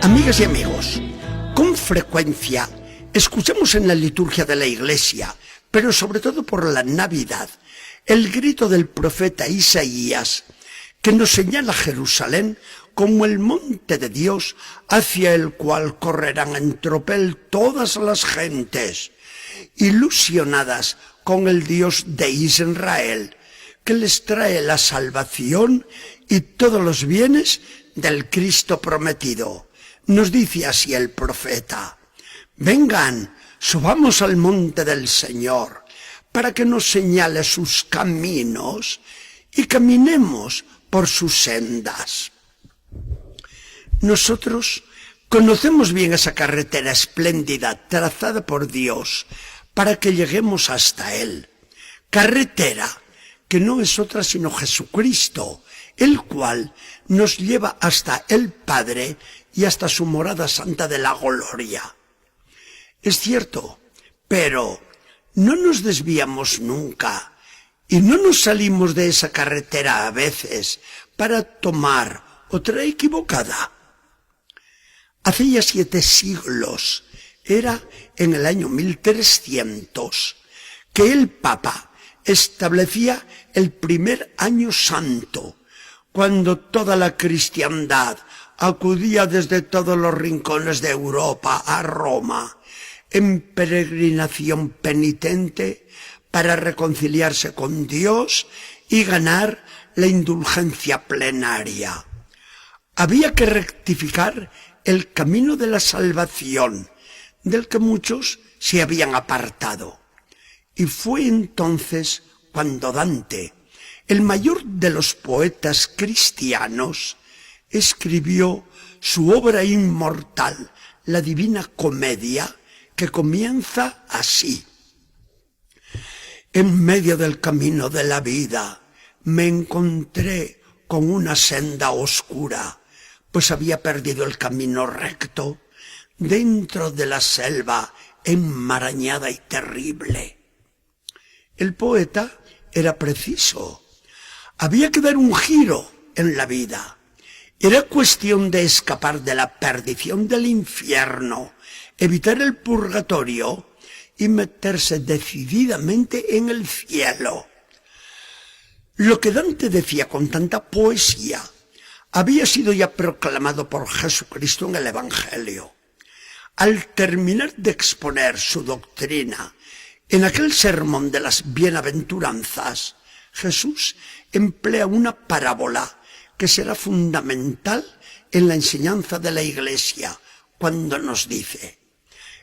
Amigas y amigos, con frecuencia escuchamos en la liturgia de la Iglesia, pero sobre todo por la Navidad, el grito del profeta Isaías, que nos señala Jerusalén como el monte de Dios hacia el cual correrán en tropel todas las gentes, ilusionadas con el Dios de Israel, que les trae la salvación y todos los bienes del Cristo prometido. Nos dice así el profeta: vengan, subamos al monte del Señor, para que nos señale sus caminos y caminemos por sus sendas. Nosotros conocemos bien esa carretera espléndida trazada por Dios para que lleguemos hasta Él. Carretera que no es otra sino Jesucristo, el cual nos lleva hasta el Padre y hasta su morada santa de la gloria. Es cierto, pero no nos desviamos nunca y no nos salimos de esa carretera a veces para tomar otra equivocada. Hace ya 7 siglos, era en el año 1300, que el Papa establecía el primer año santo, cuando toda la cristiandad acudía desde todos los rincones de Europa a Roma en peregrinación penitente para reconciliarse con Dios y ganar la indulgencia plenaria. Había que rectificar el camino de la salvación, del que muchos se habían apartado. Y fue entonces cuando Dante, el mayor de los poetas cristianos, escribió su obra inmortal, la Divina Comedia, que comienza así: en medio del camino de la vida me encontré con una senda oscura, pues había perdido el camino recto dentro de la selva enmarañada y terrible. El poeta era preciso. Había que dar un giro en la vida. Era cuestión de escapar de la perdición del infierno, evitar el purgatorio y meterse decididamente en el cielo. Lo que Dante decía con tanta poesía había sido ya proclamado por Jesucristo en el Evangelio. Al terminar de exponer su doctrina en aquel sermón de las bienaventuranzas, Jesús emplea una parábola que será fundamental en la enseñanza de la Iglesia, cuando nos dice: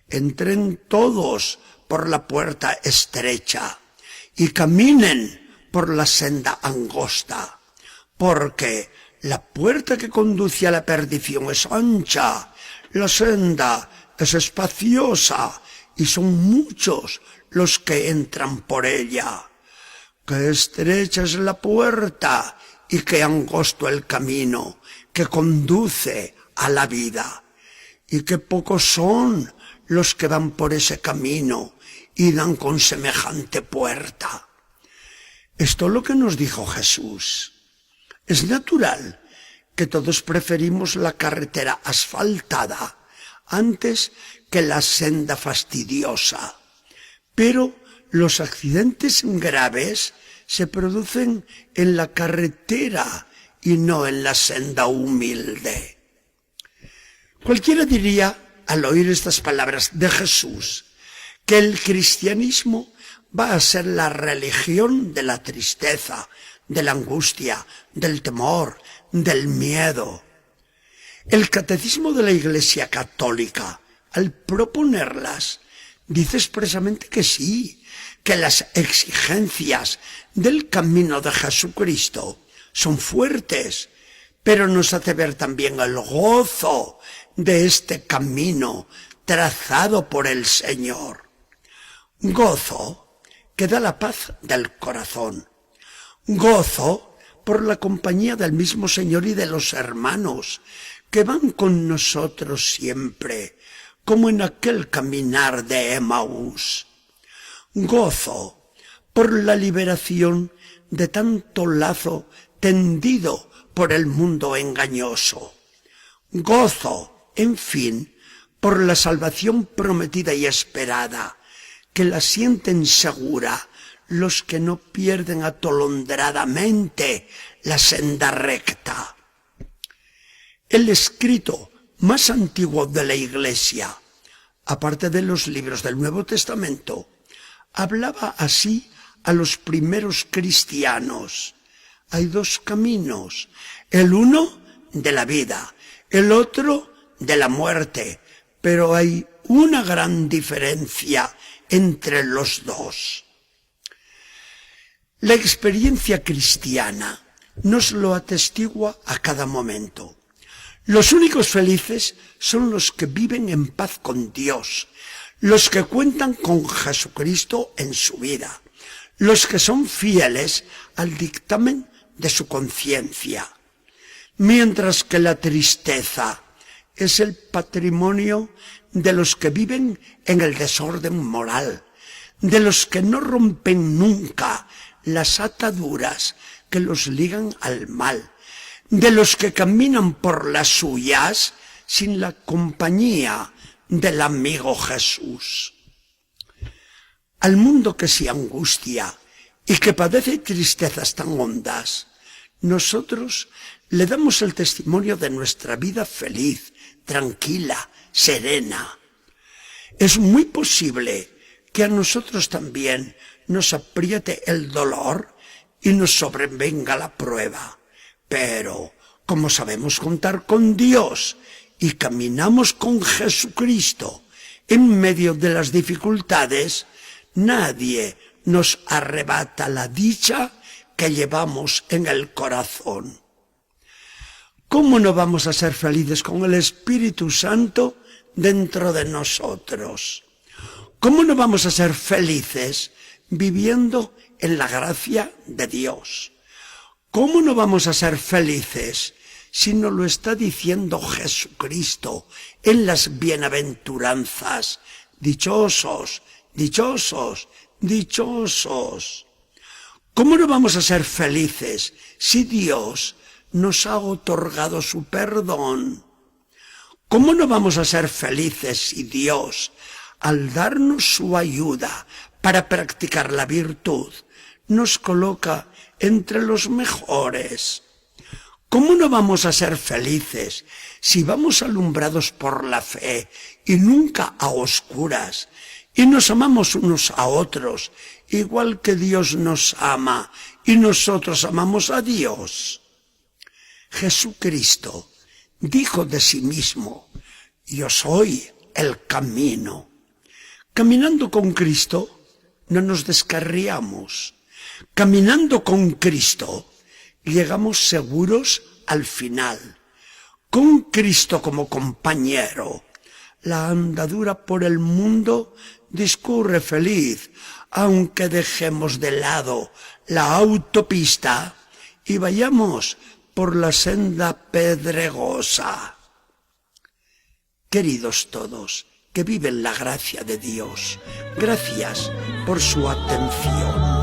entren todos por la puerta estrecha y caminen por la senda angosta, porque la puerta que conduce a la perdición es ancha, la senda es espaciosa y son muchos los que entran por ella. Que estrecha es la puerta y que angosto el camino que conduce a la vida, y que pocos son los que van por ese camino y dan con semejante puerta. Esto es lo que nos dijo Jesús. Es natural que todos preferimos la carretera asfaltada antes que la senda fastidiosa, pero los accidentes graves se producen en la carretera y no en la senda humilde. Cualquiera diría, al oír estas palabras de Jesús, que el cristianismo va a ser la religión de la tristeza, de la angustia, del temor, del miedo. El Catecismo de la Iglesia Católica, al proponerlas, dice expresamente que sí, que las exigencias del camino de Jesucristo son fuertes, pero nos hace ver también el gozo de este camino trazado por el Señor. Gozo que da la paz del corazón. Gozo por la compañía del mismo Señor y de los hermanos que van con nosotros siempre, como en aquel caminar de Emaús. Gozo por la liberación de tanto lazo tendido por el mundo engañoso. Gozo en fin, por la salvación prometida y esperada, que la sienten segura los que no pierden atolondradamente la senda recta. El escrito más antiguo de la Iglesia, aparte de los libros del Nuevo Testamento, hablaba así a los primeros cristianos. Hay dos caminos, el uno de la vida, el otro de la muerte, pero hay una gran diferencia entre los dos. La experiencia cristiana nos lo atestigua a cada momento. Los únicos felices son los que viven en paz con Dios, los que cuentan con Jesucristo en su vida, los que son fieles al dictamen de su conciencia, mientras que la tristeza es el patrimonio de los que viven en el desorden moral, de los que no rompen nunca las ataduras que los ligan al mal, de los que caminan por las suyas sin la compañía del amigo Jesús. Al mundo que se angustia y que padece tristezas tan hondas, nosotros le damos el testimonio de nuestra vida feliz, tranquila, serena. Es muy posible que a nosotros también nos apriete el dolor y nos sobrevenga la prueba. Pero, como sabemos contar con Dios y caminamos con Jesucristo en medio de las dificultades, nadie nos arrebata la dicha que llevamos en el corazón. ¿Cómo no vamos a ser felices con el Espíritu Santo dentro de nosotros? ¿Cómo no vamos a ser felices viviendo en la gracia de Dios? ¿Cómo no vamos a ser felices si nos lo está diciendo Jesucristo en las bienaventuranzas? Dichosos, dichosos, dichosos. ¿Cómo no vamos a ser felices si Dios nos ha otorgado su perdón? ¿Cómo no vamos a ser felices si Dios, al darnos su ayuda para practicar la virtud, nos coloca entre los mejores? ¿Cómo no vamos a ser felices si vamos alumbrados por la fe y nunca a oscuras, y nos amamos unos a otros, igual que Dios nos ama y nosotros amamos a Dios? Jesucristo dijo de sí mismo: yo soy el camino. Caminando con Cristo no nos descarriamos. Caminando con Cristo llegamos seguros al final. Con Cristo como compañero, la andadura por el mundo discurre feliz, aunque dejemos de lado la autopista y vayamos por la senda pedregosa. Queridos todos, que viven la gracia de Dios, gracias por su atención.